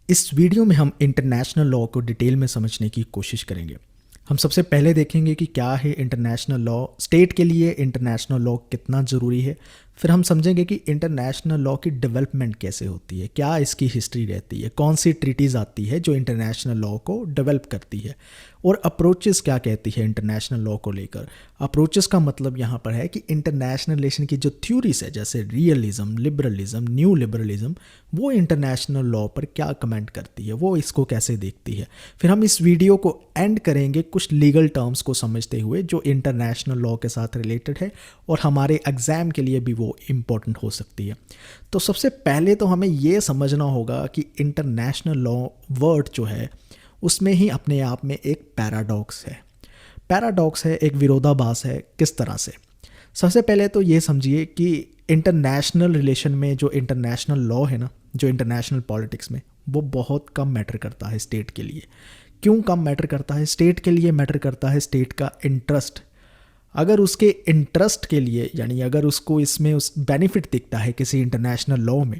इस वीडियो में हम इंटरनेशनल लॉ को डिटेल में समझने की कोशिश करेंगे। हम सबसे पहले देखेंगे कि क्या है इंटरनेशनल लॉ, स्टेट के लिए इंटरनेशनल लॉ कितना ज़रूरी है। फिर हम समझेंगे कि इंटरनेशनल लॉ की डेवलपमेंट कैसे होती है, क्या इसकी हिस्ट्री रहती है, कौन सी ट्रीटीज़ आती है जो इंटरनेशनल लॉ को डेवलप करती है, और अप्रोचेस क्या कहती है इंटरनेशनल लॉ को लेकर। अप्रोचेस का मतलब यहाँ पर है कि इंटरनेशनल रिलेशन की जो थ्योरीज है, जैसे रियलिज्म, लिबरलिज्म, न्यू लिबरलिज्म, वो इंटरनेशनल लॉ पर क्या कमेंट करती है, वो इसको कैसे देखती है। फिर हम इस वीडियो को एंड करेंगे कुछ लीगल टर्म्स को समझते हुए जो इंटरनेशनल लॉ के साथ रिलेटेड है और हमारे एग्जाम के लिए भी वो इम्पोर्टेंट हो सकती है। तो सबसे पहले तो हमें ये समझना होगा कि इंटरनेशनल लॉ वर्ड जो है उसमें ही अपने आप में एक पैराडॉक्स है। पैराडॉक्स है, एक विरोधाभास है। किस तरह से? सबसे पहले तो ये समझिए कि इंटरनेशनल रिलेशन में जो इंटरनेशनल लॉ है ना, जो इंटरनेशनल पॉलिटिक्स में, वो बहुत कम मैटर करता है स्टेट के लिए। क्यों कम मैटर करता है? स्टेट के लिए मैटर करता है स्टेट का इंटरेस्ट। अगर उसके इंटरेस्ट के लिए, यानी अगर उसको इसमें उस बेनिफिट दिखता है किसी इंटरनेशनल लॉ में,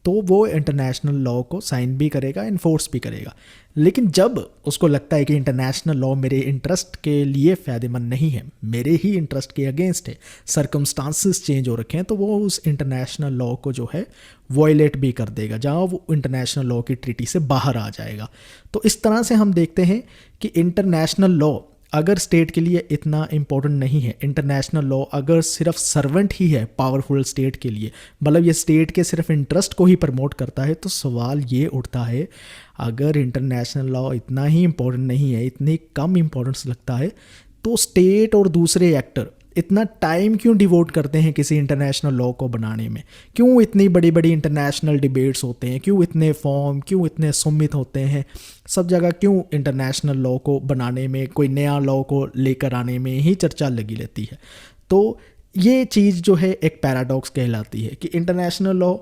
तो वो इंटरनेशनल लॉ को साइन भी करेगा, इन्फोर्स भी करेगा। लेकिन जब उसको लगता है कि इंटरनेशनल लॉ मेरे इंटरेस्ट के लिए फ़ायदेमंद नहीं है, मेरे ही इंटरेस्ट के अगेंस्ट है, सर्कमस्टांसिस चेंज हो रखे हैं, तो वो उस इंटरनेशनल लॉ को जो है वॉयलेट भी कर देगा, जहाँ वो इंटरनेशनल लॉ की ट्रीटी से बाहर आ जाएगा। तो इस तरह से हम देखते हैं कि इंटरनेशनल लॉ अगर स्टेट के लिए इतना इम्पोर्टेंट नहीं है, इंटरनेशनल लॉ अगर सिर्फ सर्वेंट ही है पावरफुल स्टेट के लिए, मतलब ये स्टेट के सिर्फ इंटरेस्ट को ही प्रमोट करता है, तो सवाल ये उठता है, अगर इंटरनेशनल लॉ इतना ही इम्पोर्टेंट नहीं है, इतनी कम इम्पोर्टेंस लगता है, तो स्टेट और दूसरे एक्टर इतना टाइम क्यों डिवोट करते हैं किसी इंटरनेशनल लॉ को बनाने में? क्यों इतनी बड़ी बड़ी इंटरनेशनल डिबेट्स होते हैं? क्यों इतने फॉर्म, क्यों इतने समिट होते हैं सब जगह? क्यों इंटरनेशनल लॉ को बनाने में, कोई नया लॉ को लेकर आने में ही चर्चा लगी रहती है? तो ये चीज़ जो है एक पैराडॉक्स कहलाती है कि इंटरनेशनल लॉ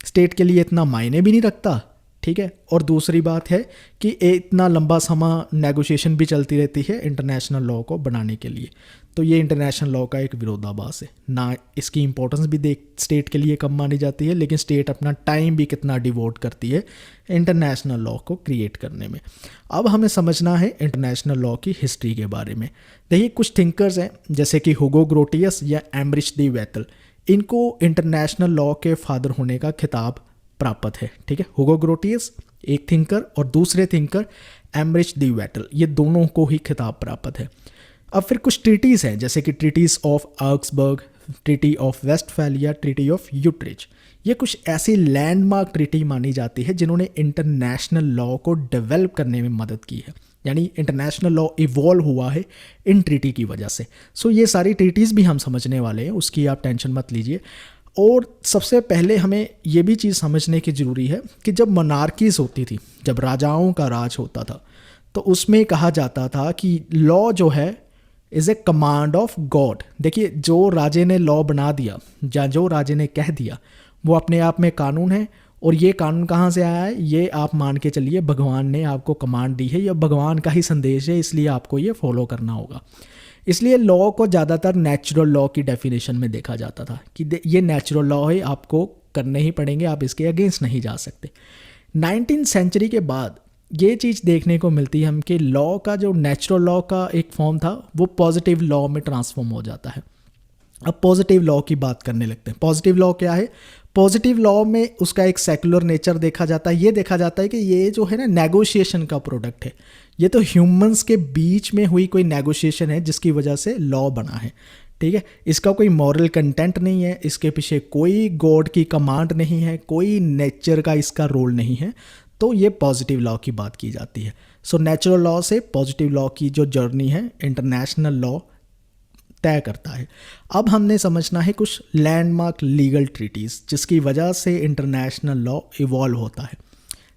स्टेट के लिए इतना मायने भी नहीं रखता, ठीक है। और दूसरी बात है कि इतना लंबा समय नेगोशिएशन भी चलती रहती है इंटरनेशनल लॉ को बनाने के लिए। तो ये इंटरनेशनल लॉ का एक विरोधाभास है ना। इसकी इंपॉर्टेंस भी देख स्टेट के लिए कम मानी जाती है, लेकिन स्टेट अपना टाइम भी कितना डिवोट करती है इंटरनेशनल लॉ को क्रिएट करने में। अब हमें समझना है इंटरनेशनल लॉ की हिस्ट्री के बारे में। देखिए, कुछ थिंकर्स हैं जैसे कि हुगो ग्रोटियस या एम्ब्रिच डी वेतल, इनको इंटरनेशनल लॉ के फादर होने का खिताब प्राप्त है, ठीक है। हुगो ग्रोटियस एक थिंकर और दूसरे थिंकर एम्ब्रिच डी वेतल, ये दोनों को ही खिताब प्राप्त है। अब फिर कुछ ट्रीटीज़ हैं जैसे कि treaties of Augsburg, treaty of Westphalia, treaty of Utrecht. ये कुछ ऐसी लैंडमार्क ट्रीटी मानी जाती है जिन्होंने इंटरनेशनल लॉ को डेवलप करने में मदद की है, यानी इंटरनेशनल लॉ इवॉल्व हुआ है इन ट्रीटी की वजह से। सो ये सारी ट्रीटीज़ भी हम समझने वाले हैं, उसकी आप टेंशन मत लीजिए। और सबसे पहले हमें ये भी चीज़ समझने की ज़रूरी है कि जब मोनार्कीज़ होती थी, जब राजाओं का राज होता था, तो उसमें कहा जाता था कि लॉ जो है is a command of God. देखिए, जो राजे ने लॉ बना दिया या जो राजे ने कह दिया वो अपने आप में कानून है। और ये कानून कहाँ से आया है? ये आप मान के चलिए भगवान ने आपको कमांड दी है, या भगवान का ही संदेश है, इसलिए आपको ये फॉलो करना होगा। इसलिए लॉ को ज़्यादातर नेचुरल लॉ की डेफिनेशन में देखा जाता था कि ये नेचुरल लॉ है, आपको करने ही पड़ेंगे, आप इसके अगेंस्ट नहीं जा सकते। 19वीं सेंचुरी के बाद ये चीज़ देखने को मिलती है हम कि लॉ का जो नेचुरल लॉ का एक फॉर्म था वो पॉजिटिव लॉ में ट्रांसफॉर्म हो जाता है। अब पॉजिटिव लॉ की बात करने लगते हैं। पॉजिटिव लॉ क्या है? पॉजिटिव लॉ में उसका एक सेकुलर नेचर देखा जाता है। ये देखा जाता है कि ये जो है ना, नेगोशिएशन का प्रोडक्ट है। ये तो ह्यूमंस के बीच में हुई कोई नेगोशिएशन है जिसकी वजह से लॉ बना है, ठीक है। इसका कोई मॉरल कंटेंट नहीं है, इसके पीछे कोई गॉड की कमांड नहीं है, कोई नेचर का इसका रोल नहीं है। तो ये पॉजिटिव लॉ की बात की जाती है। सो नेचुरल लॉ से पॉजिटिव लॉ की जो जर्नी है इंटरनेशनल लॉ तय करता है। अब हमने समझना है कुछ लैंडमार्क लीगल ट्रीटीज़ जिसकी वजह से इंटरनेशनल लॉ इवॉल्व होता है,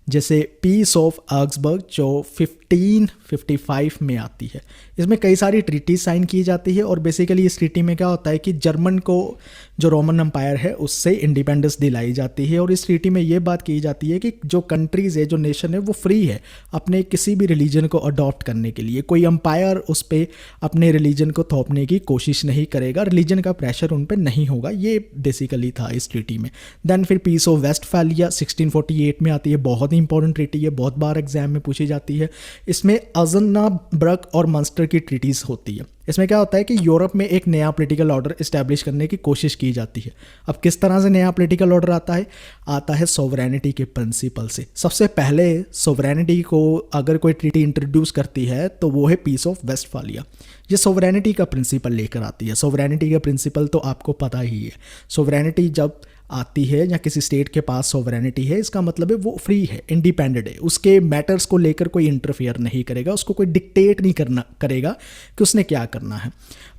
जैसे पीस ऑफ ऑक्सबर्ग जो 1555 में आती है। इसमें कई सारी ट्रीटी साइन की जाती है और बेसिकली इस ट्रीटी में क्या होता है कि जर्मन को, जो रोमन एम्पायर है, उससे इंडिपेंडेंस दिलाई जाती है। और इस ट्रीटी में ये बात की जाती है कि जो कंट्रीज़ है, जो नेशन है, वो फ्री है अपने किसी भी रिलीजन को अडॉप्ट करने के लिए। कोई एम्पायर उस पर अपने रिलीजन को थोपने की कोशिश नहीं करेगा, रिलीजन का प्रेशर उन पर नहीं होगा। ये बेसिकली था इस ट्रीटी में। देन फिर पीस ऑफ वेस्टफैलिया 1648 में आती है, बहुत बहुत ही इंपॉर्टेंट ट्रीटी है, बहुत बार एग्जाम में पूछी जाती है। इसमें अजनब्रक और मंस्टर की ट्रीटीज़ होती है। इसमें क्या होता है कि यूरोप में एक नया पॉलिटिकल ऑर्डर इस्टेब्लिश करने की कोशिश की जाती है। अब किस तरह से नया पॉलिटिकल ऑर्डर आता है सोवरेनिटी के प्रिंसिपल से। सबसे पहले सोवरेनिटी को अगर कोई ट्रीटी इंट्रोड्यूस करती है तो वो है पीस ऑफ वेस्टफालिया। ये सोवरेनिटी का प्रिंसिपल लेकर आती है। सोवरेनिटी का प्रिंसिपल तो आपको पता ही है। सोवरेनिटी जब आती है या किसी स्टेट के पास सोवरेनिटी है, इसका मतलब है वो फ्री है, इंडिपेंडेंट है, उसके मैटर्स को लेकर कोई इंटरफेयर नहीं करेगा, उसको कोई डिक्टेट नहीं करेगा कि उसने क्या करना है।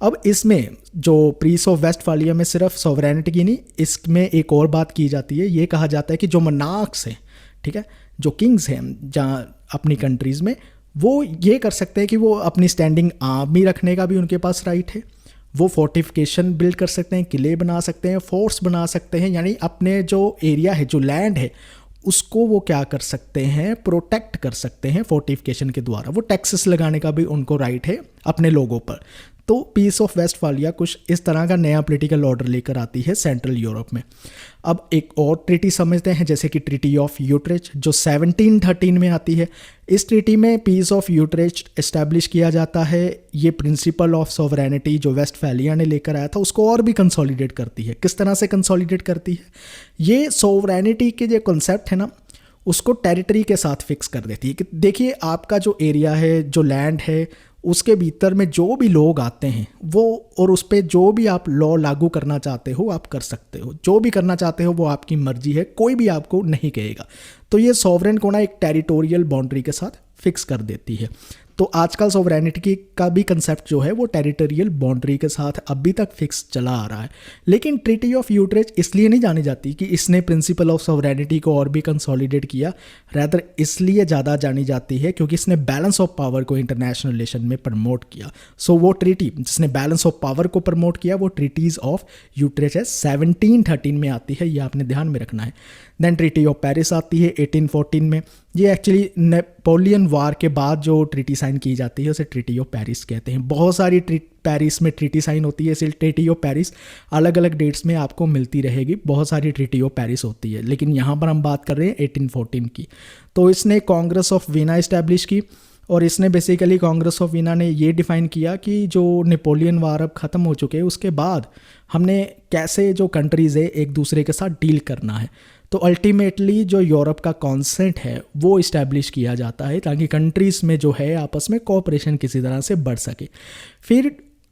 अब इसमें जो पीस ऑफ वेस्टफालिया में सिर्फ सोवरेनिटी की नहीं, इसमें एक और बात की जाती है। ये कहा जाता है कि जो मनार्क्स हैं, ठीक है, जो किंग्स हैं जहाँ अपनी कंट्रीज़ में, वो ये कर सकते हैं कि वो अपनी स्टैंडिंग आर्मी रखने का भी उनके पास राइट है। वो फोर्टिफिकेशन बिल्ड कर सकते हैं, किले बना सकते हैं, फोर्ट्स बना सकते हैं, यानी अपने जो एरिया है, जो लैंड है, उसको वो क्या कर सकते हैं, प्रोटेक्ट कर सकते हैं फोर्टिफिकेशन के द्वारा। वो टैक्सेस लगाने का भी उनको राइट है अपने लोगों पर। तो पीस ऑफ वेस्टफालिया कुछ इस तरह का नया पॉलिटिकल ऑर्डर लेकर आती है सेंट्रल यूरोप में। अब एक और ट्रीटी समझते हैं, जैसे कि ट्रीटी ऑफ यूट्रेच जो 1713 में आती है। इस ट्रीटी में पीस ऑफ यूट्रेच एस्टैब्लिश किया जाता है। ये प्रिंसिपल ऑफ सोवरेनिटी जो वेस्टफालिया ने लेकर आया था उसको और भी कंसोलिडेट करती है। किस तरह से कंसोलिडेट करती है? ये सोवरेनिटी के जो कॉन्सेप्ट है ना, उसको टेरिटरी के साथ फिक्स कर देती है कि देखिए आपका जो एरिया है, जो लैंड है, उसके भीतर में जो भी लोग आते हैं वो, और उस पर जो भी आप लॉ लागू करना चाहते हो आप कर सकते हो, जो भी करना चाहते हो वो आपकी मर्जी है, कोई भी आपको नहीं कहेगा। तो ये सॉवरेन को ना एक टेरिटोरियल बाउंड्री के साथ फिक्स कर देती है। तो आजकल सॉवरेनिटी का भी कंसेप्ट जो है वो टेरिटोरियल बाउंड्री के साथ अभी तक फिक्स चला आ रहा है। लेकिन ट्रीटी ऑफ यूट्रेच इसलिए नहीं जानी जाती कि इसने प्रिंसिपल ऑफ सॉवरेनिटी को और भी कंसोलिडेट किया, रैदर इसलिए ज़्यादा जानी जाती है क्योंकि इसने बैलेंस ऑफ पावर को इंटरनेशनल रिलेशन में प्रमोट किया। सो वो ट्रीटी जिसने बैलेंस ऑफ पावर को प्रमोट किया वो ट्रीटीज़ ऑफ यूट्रेच है, 1713 में आती है, ये आपने ध्यान में रखना है। देन ट्रीटी ऑफ पेरिस आती है 1814 में। ये एक्चुअली नेपोलियन वार के बाद जो ट्रीटी साइन की जाती है उसे ट्रीटी ऑफ पेरिस कहते हैं। बहुत सारी पेरिस में ट्रीटी साइन होती है, इसलिए ट्रीटी ऑफ पेरिस अलग अलग डेट्स में आपको मिलती रहेगी। बहुत सारी ट्रीटी ऑफ पेरिस होती है, लेकिन यहाँ पर हम बात कर रहे हैं 1814 की। तो इसने कांग्रेस ऑफ वीना इस्टेब्लिश की, और इसने बेसिकली कांग्रेस ऑफ वीना ने ये डिफ़ाइन किया कि जो नेपोलियन वार अब ख़त्म हो चुके हैं उसके बाद हमने कैसे जो कंट्रीज़ है एक दूसरे के साथ डील करना है। तो अल्टीमेटली जो यूरोप का कॉन्सेंट है वो इस्टेब्लिश किया जाता है ताकि कंट्रीज़ में जो है आपस में कोऑपरेशन किसी तरह से बढ़ सके। फिर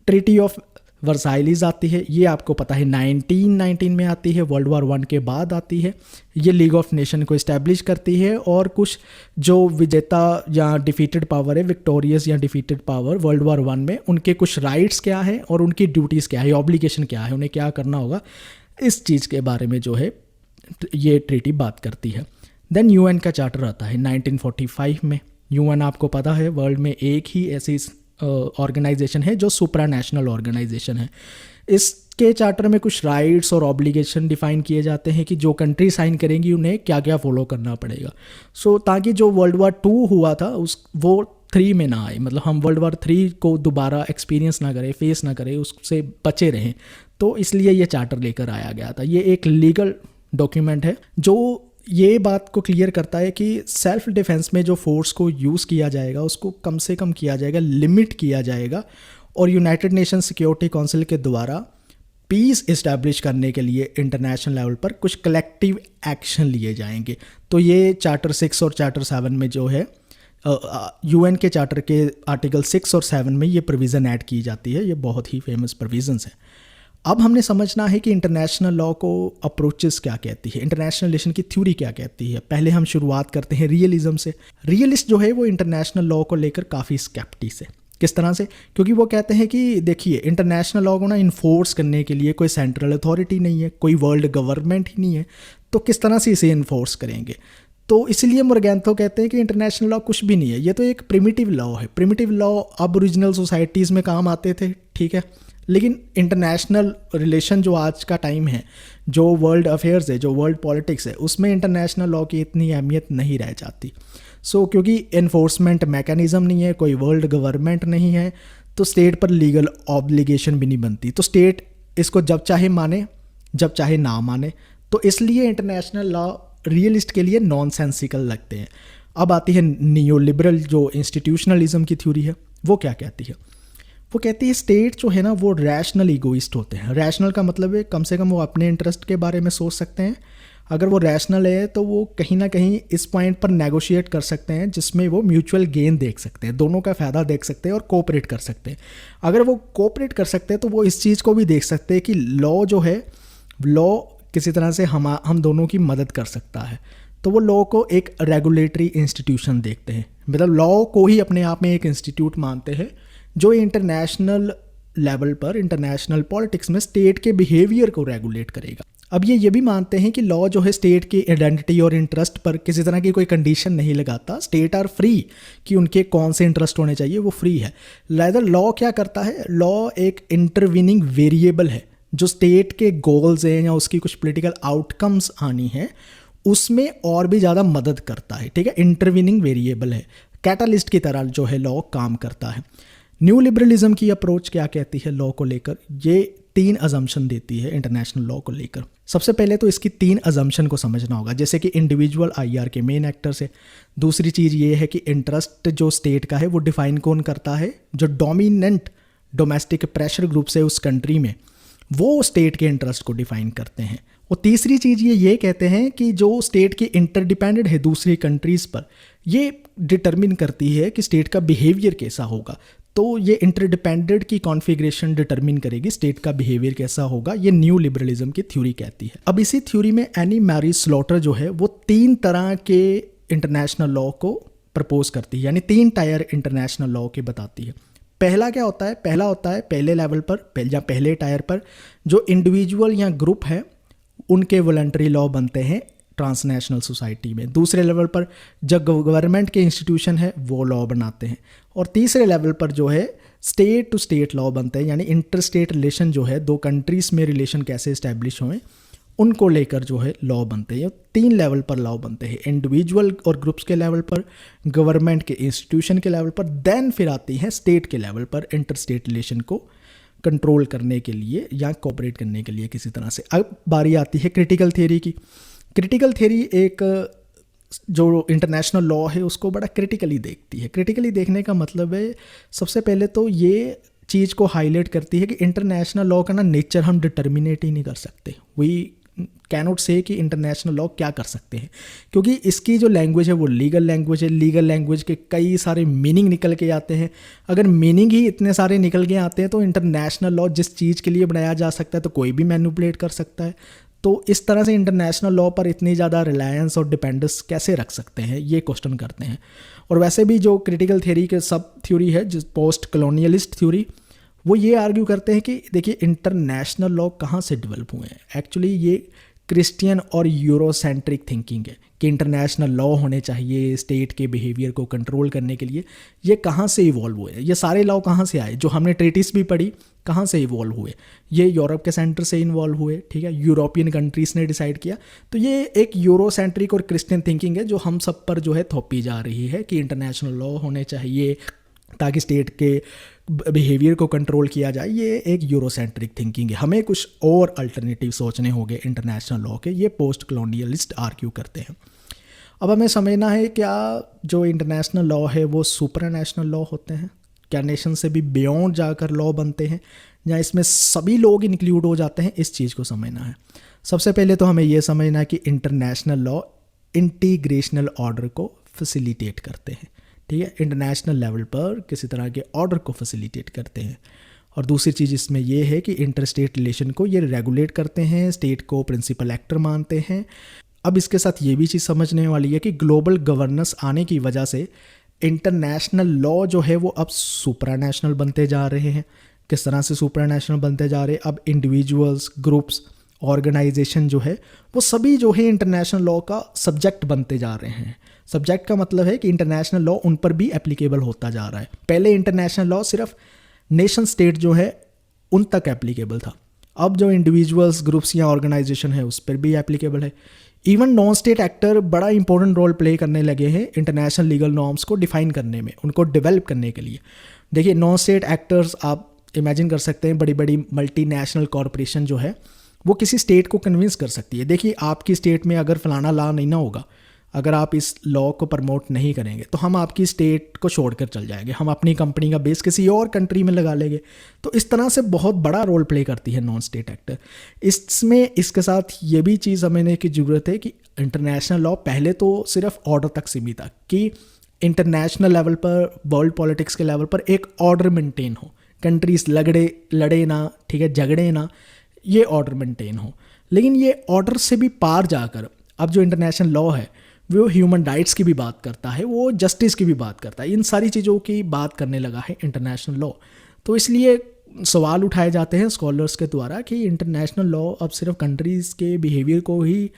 ट्रीटी ऑफ वर्साइलीज आती है, ये आपको पता है 1919 में आती है, वर्ल्ड वार 1 के बाद आती है। ये लीग ऑफ नेशन को इस्टेब्लिश करती है और कुछ जो विजेता या डिफीटेड पावर है, विक्टोरियस या डिफीटेड पावर वर्ल्ड वार 1 में, उनके कुछ राइट्स क्या है और उनकी ड्यूटीज़ क्या है, ऑब्लिगेशन क्या है, उन्हें क्या करना होगा, इस चीज़ के बारे में जो है ये ट्रीटी बात करती है। देन यूएन का चार्टर आता है 1945 में। यूएन आपको पता है वर्ल्ड में एक ही ऐसी ऑर्गेनाइजेशन है जो सुप्रा नेशनल ऑर्गेनाइजेशन है। इसके चार्टर में कुछ राइट्स और ऑब्लिगेशन डिफाइन किए जाते हैं कि जो कंट्री साइन करेंगी उन्हें क्या क्या फॉलो करना पड़ेगा। सो ताकि जो वर्ल्ड वार 2 हुआ था वो 3 में ना आए, मतलब हम वर्ल्ड वार 3 को दोबारा एक्सपीरियंस ना करें, फेस ना करें, उससे बचे रहें। तो इसलिए ये चार्टर लेकर आया गया था। ये एक लीगल डॉक्यूमेंट है जो ये बात को क्लियर करता है कि सेल्फ डिफेंस में जो फोर्स को यूज़ किया जाएगा उसको कम से कम किया जाएगा, लिमिट किया जाएगा, और यूनाइटेड नेशन सिक्योरिटी काउंसिल के द्वारा पीस इस्टेब्लिश करने के लिए इंटरनेशनल लेवल पर कुछ कलेक्टिव एक्शन लिए जाएंगे। तो ये चार्टर 6 और चार्टर 7 में जो है यूएन के चार्टर के आर्टिकल 6 और 7 में ये प्रोविज़न ऐड की जाती है। ये बहुत ही फेमस प्रोविजंस है। अब हमने समझना है कि इंटरनेशनल लॉ को अप्रोचेस क्या कहती है, इंटरनेशनल रिलेशन की थ्योरी क्या कहती है। पहले हम शुरुआत करते हैं रियलिज्म से। रियलिस्ट जो है वो इंटरनेशनल लॉ को लेकर काफ़ी स्केप्टिस है। किस तरह से? क्योंकि वो कहते हैं कि देखिए इंटरनेशनल लॉ को ना इन्फोर्स करने के लिए कोई सेंट्रल अथॉरिटी नहीं है, कोई वर्ल्ड गवर्नमेंट ही नहीं है, तो किस तरह से इसे इन्फोर्स करेंगे। तो इसलिए मोरगैंथो कहते हैं कि इंटरनेशनल लॉ कुछ भी नहीं है, ये तो एक प्रिमिटिव लॉ है। प्रिमिटिव लॉ अबोरिजिनल सोसाइटीज़ में काम आते थे, ठीक है, लेकिन इंटरनेशनल रिलेशन जो आज का टाइम है, जो वर्ल्ड अफेयर्स है, जो वर्ल्ड पॉलिटिक्स है, उसमें इंटरनेशनल लॉ की इतनी अहमियत नहीं रह जाती। क्योंकि एनफोर्समेंट मैकेनिज़्म नहीं है, कोई वर्ल्ड गवर्नमेंट नहीं है, तो स्टेट पर लीगल ऑब्लिगेशन भी नहीं बनती। तो स्टेट इसको जब चाहे माने, जब चाहे ना माने। तो इसलिए इंटरनेशनल लॉ रियलिस्ट के लिए नॉनसेंसिकल लगते हैं। अब आती है नियो लिबरल जो इंस्टीट्यूशनलिज्म की थ्योरी है, वो क्या कहती है? वो कहती है स्टेट जो है ना वो रैशनल ईगोइस्ट होते हैं। रैशनल का मतलब है कम से कम वो अपने इंटरेस्ट के बारे में सोच सकते हैं। अगर वो रैशनल है तो वो कहीं ना कहीं इस पॉइंट पर नेगोशिएट कर सकते हैं जिसमें वो म्यूचुअल गेन देख सकते हैं, दोनों का फ़ायदा देख सकते हैं और कोऑपरेट कर सकते हैं। अगर वो कोऑपरेट कर सकते हैं तो वो इस चीज़ को भी देख सकते हैं कि लॉ जो है, लॉ किसी तरह से हम दोनों की मदद कर सकता है। तो वो लॉ को एक रेगुलेटरी इंस्टीट्यूशन देखते हैं, मतलब लॉ को ही अपने आप में एक इंस्टीट्यूट मानते हैं जो इंटरनेशनल लेवल पर, इंटरनेशनल पॉलिटिक्स में स्टेट के बिहेवियर को रेगुलेट करेगा। अब ये भी मानते हैं कि लॉ जो है स्टेट की आइडेंटिटी और इंटरेस्ट पर किसी तरह की कोई कंडीशन नहीं लगाता। स्टेट आर फ्री कि उनके कौन से इंटरेस्ट होने चाहिए, वो फ्री है। रादर लॉ क्या करता है, लॉ एक इंटरवीनिंग वेरिएबल है जो स्टेट के गोल्स हैं या उसकी कुछ पॉलिटिकल आउटकम्स आनी है उसमें और भी ज़्यादा मदद करता है। ठीक है, इंटरवीनिंग वेरिएबल है, कैटालिस्ट की तरह जो है लॉ काम करता है। न्यू लिबरलिज्म की अप्रोच क्या कहती है लॉ को लेकर? ये 3 अजम्पशन देती है इंटरनेशनल लॉ को लेकर। सबसे पहले तो इसकी 3 अजम्पशन को समझना होगा, जैसे कि इंडिविजुअल आईआर के मेन एक्टर्स है। दूसरी चीज़ ये है कि इंटरेस्ट जो स्टेट का है वो डिफाइन कौन करता है, जो डोमिनेंट डोमेस्टिक प्रेशर ग्रुप्स है उस कंट्री में, वो स्टेट के इंटरेस्ट को डिफाइन करते हैं। और तीसरी चीज़ ये कहते हैं कि जो स्टेट की इंटरडिपेंडेंट है दूसरी कंट्रीज़ पर, ये डिटरमिन करती है कि स्टेट का बिहेवियर कैसा होगा। तो ये इंटरडिपेंडेंट की कॉन्फ़िगरेशन डिटरमिन करेगी स्टेट का बिहेवियर कैसा होगा, ये न्यू लिबरलिज्म की थ्योरी कहती है। अब इसी थ्योरी में एनी मैरी स्लॉटर जो है वो 3 तरह के इंटरनेशनल लॉ को प्रपोज करती है, यानी 3 टायर इंटरनेशनल लॉ के बताती है। पहला क्या होता है? पहला होता है पहले लेवल पर या पहले टायर पर जो इंडिविजुअल या ग्रुप है उनके वॉलंटरी लॉ बनते हैं ट्रांसनेशनल सोसाइटी में। दूसरे लेवल पर जब गवर्नमेंट के इंस्टीट्यूशन है वो लॉ बनाते हैं। और तीसरे लेवल पर जो है स्टेट टू स्टेट लॉ बनते हैं, यानी इंटर स्टेट रिलेशन जो है, 2 कंट्रीज़ में रिलेशन कैसे इस्टेब्लिश हुए उनको लेकर जो है लॉ बनते हैं। 3 लेवल पर लॉ बनते हैं, इंडिविजुअल और ग्रुप्स के लेवल पर, गवर्नमेंट के इंस्टीट्यूशन के लेवल पर, देन फिर आती है स्टेट के लेवल पर इंटर स्टेट रिलेशन को कंट्रोल करने के लिए या कोऑपरेट करने के लिए किसी तरह से। अब बारी आती है क्रिटिकल थियरी की। क्रिटिकल थियरी एक जो इंटरनेशनल लॉ है उसको बड़ा क्रिटिकली देखती है। क्रिटिकली देखने का मतलब है सबसे पहले तो ये चीज़ को हाईलाइट करती है कि इंटरनेशनल लॉ का ना नेचर हम डिटर्मिनेट ही नहीं कर सकते। वी कैनॉट से कि इंटरनेशनल लॉ क्या कर सकते हैं, क्योंकि इसकी जो लैंग्वेज है वो लीगल लैंग्वेज है। लीगल लैंग्वेज के कई सारे मीनिंग निकल के आते हैं। अगर मीनिंग ही इतने सारे निकल के आते हैं तो इंटरनेशनल लॉ जिस चीज़ के लिए बनाया जा सकता है तो कोई भी मैनिपुलेट कर सकता है। तो इस तरह से इंटरनेशनल लॉ पर इतनी ज़्यादा रिलायंस और डिपेंडेंस कैसे रख सकते हैं, ये क्वेश्चन करते हैं। और वैसे भी जो क्रिटिकल थ्योरी के सब थ्योरी है, जिस पोस्ट कॉलोनियलिस्ट थ्योरी, वो ये आर्ग्यू करते हैं कि देखिए इंटरनेशनल लॉ कहाँ से डेवलप हुए हैं। एक्चुअली ये क्रिश्चियन और यूरोसेंट्रिक थिंकिंग है कि इंटरनेशनल लॉ होने चाहिए स्टेट के बिहेवियर को कंट्रोल करने के लिए। ये कहाँ से इवॉल्व हुए, ये सारे लॉ कहाँ से आए? जो हमने ट्रीटीज भी पढ़ी कहाँ से इवॉल्व हुए? ये यूरोप के सेंटर से इन्वॉल्व हुए। ठीक है, यूरोपियन कंट्रीज़ ने डिसाइड किया। तो ये एक यूरोसेंट्रिक और क्रिश्चियन थिंकिंग है जो हम सब पर जो है थोपी जा रही है कि इंटरनेशनल लॉ होने चाहिए ताकि स्टेट के बिहेवियर को कंट्रोल किया जाए। ये एक यूरोसेंट्रिक थिंकिंग है। हमें कुछ और अल्टरनेटिव सोचने होंगे इंटरनेशनल लॉ के, ये पोस्ट कॉलोनियलिस्ट आर्ग्यू करते हैं। अब हमें समझना है क्या जो इंटरनेशनल लॉ है वो सुपरानेशनल लॉ होते हैं, क्या नेशन से भी बियॉन्ड जाकर लॉ बनते हैं, या इसमें सभी लोग इंक्लूड हो जाते हैं? इस चीज़ को समझना है। सबसे पहले तो हमें ये समझना है कि इंटरनेशनल लॉ इंटीग्रेशनल ऑर्डर को फैसिलिटेट करते हैं। ठीक है, इंटरनेशनल लेवल पर किसी तरह के ऑर्डर को फैसिलिटेट करते हैं। और दूसरी चीज़ इसमें यह है कि इंटर स्टेट रिलेशन को ये रेगुलेट करते हैं, स्टेट को प्रिंसिपल एक्टर मानते हैं। अब इसके साथ ये भी चीज़ समझने वाली है कि ग्लोबल गवर्नेंस आने की वजह से इंटरनेशनल लॉ जो है वो अब सुपरानेशनल बनते जा रहे हैं। किस तरह से सुपरानेशनल बनते जा रहे हैं? अब इंडिविजुअल्स, ग्रुप्स, ऑर्गेनाइजेशन जो है वो सभी जो है इंटरनेशनल लॉ का सब्जेक्ट बनते जा रहे हैं। सब्जेक्ट का मतलब है कि इंटरनेशनल लॉ उन पर भी एप्लीकेबल होता जा रहा है। पहले इंटरनेशनल लॉ सिर्फ नेशन स्टेट जो है उन तक एप्लीकेबल था, अब जो इंडिविजुअल्स, ग्रुप्स या ऑर्गेनाइजेशन है उस पर भी एप्लीकेबल है। इवन नॉन स्टेट एक्टर बड़ा इंपॉर्टेंट रोल प्ले करने लगे हैं इंटरनेशनल लीगल नॉर्म्स को डिफाइन करने में, उनको डेवलप करने के लिए। देखिए नॉन स्टेट एक्टर्स आप इमेजिन कर सकते हैं, बड़ी बड़ी मल्टीनेशनल कॉरपोरेशन जो है वो किसी स्टेट को कन्विंस कर सकती है। देखिए आपकी स्टेट में अगर फलाना लॉ नहीं ना होगा, अगर आप इस लॉ को प्रमोट नहीं करेंगे तो हम आपकी स्टेट को छोड़कर चल जाएंगे, हम अपनी कंपनी का बेस किसी और कंट्री में लगा लेंगे। तो इस तरह से बहुत बड़ा रोल प्ले करती है नॉन स्टेट एक्टर। इसमें इसके साथ ये भी चीज़ समझने की ज़रूरत है कि इंटरनेशनल लॉ पहले तो सिर्फ ऑर्डर तक सीमित था कि इंटरनेशनल लेवल पर, वर्ल्ड पॉलिटिक्स के लेवल पर एक ऑर्डर मेंटेन हो, कंट्रीज लड़े ना, ठीक है, झगड़े ना, ये ऑर्डर मेंटेन हो। लेकिन ये ऑर्डर से भी पार जाकर अब जो इंटरनेशनल लॉ है वो ह्यूमन राइट्स की भी बात करता है, वो जस्टिस की भी बात करता है, इन सारी चीज़ों की बात करने लगा है इंटरनेशनल लॉ। तो इसलिए सवाल उठाए जाते हैं स्कॉलर्स के द्वारा कि इंटरनेशनल लॉ अब सिर्फ कंट्रीज़ के बिहेवियर को ही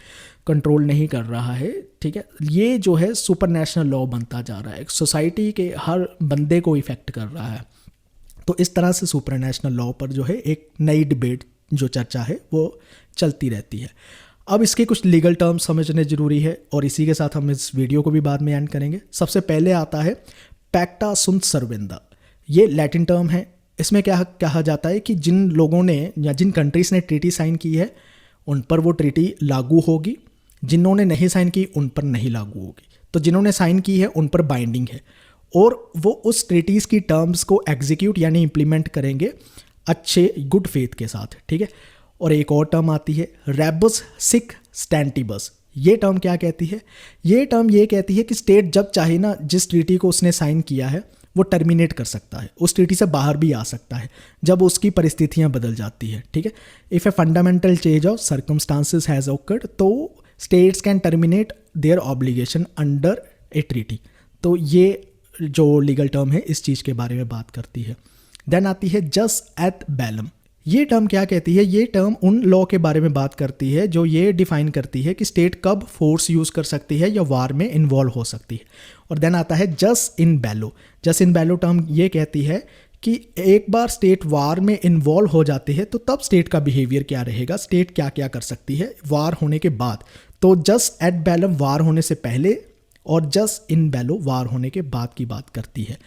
कंट्रोल नहीं कर रहा है, ठीक है, ये जो है सुपर नेशनल लॉ बनता जा रहा है, सोसाइटी के हर बंदे को इफ़ेक्ट कर रहा है। तो इस तरह से सुपर नेशनल लॉ पर जो है एक नई डिबेट जो चर्चा है वो चलती रहती है। अब इसके कुछ लीगल टर्म्स समझने ज़रूरी है और इसी के साथ हम इस वीडियो को भी बाद में एंड करेंगे। सबसे पहले आता है पैक्टा सुंत सर्वेंदा। ये लैटिन टर्म है। इसमें क्या कहा जाता है कि जिन लोगों ने या जिन कंट्रीज़ ने ट्रीटी साइन की है उन पर वो ट्रीटी लागू होगी, जिन्होंने नहीं साइन की उन पर नहीं लागू होगी। तो जिन्होंने साइन की है उन पर बाइंडिंग है और वो उस ट्रीटीज़ की टर्म्स को एग्जीक्यूट यानी इम्प्लीमेंट करेंगे अच्छे गुड फेथ के साथ, ठीक है। और एक और टर्म आती है रेबस सिक स्टैंटिबस। ये टर्म क्या कहती है? ये टर्म ये कहती है कि स्टेट जब चाहे ना जिस ट्रीटी को उसने साइन किया है वो टर्मिनेट कर सकता है, उस ट्रीटी से बाहर भी आ सकता है जब उसकी परिस्थितियां बदल जाती है, ठीक है। If a fundamental change of circumstances has occurred तो states can terminate their obligation under a treaty. तो ये जो लीगल टर्म है इस चीज़ के बारे में बात करती है। देन आती है जस एट बेलम। ये टर्म क्या कहती है? ये टर्म उन लॉ के बारे में बात करती है जो ये डिफाइन करती है कि स्टेट कब फोर्स यूज़ कर सकती है या वार में इन्वॉल्व हो सकती है। और देन आता है जस इन बेलो। जस इन बेलो टर्म ये कहती है कि एक बार स्टेट वार में इन्वॉल्व हो जाती है तो तब स्टेट का बिहेवियर क्या रहेगा, स्टेट क्या क्या कर सकती है वार होने के बाद। तो जस एट बेलम वार होने से पहले और जस इन बेलो वार होने के बाद की बात करती है।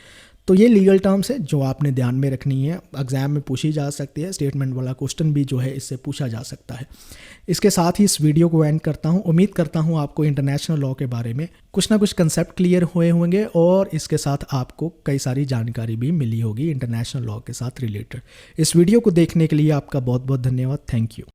तो ये लीगल टर्म्स है जो आपने ध्यान में रखनी है, एग्जाम में पूछी जा सकती है, स्टेटमेंट वाला क्वेश्चन भी जो है इससे पूछा जा सकता है। इसके साथ ही इस वीडियो को एंड करता हूँ। उम्मीद करता हूँ आपको इंटरनेशनल लॉ के बारे में कुछ ना कुछ कंसेप्ट क्लियर हुए होंगे और इसके साथ आपको कई सारी जानकारी भी मिली होगी इंटरनेशनल लॉ के साथ रिलेटेड। इस वीडियो को देखने के लिए आपका बहुत बहुत धन्यवाद। Thank you.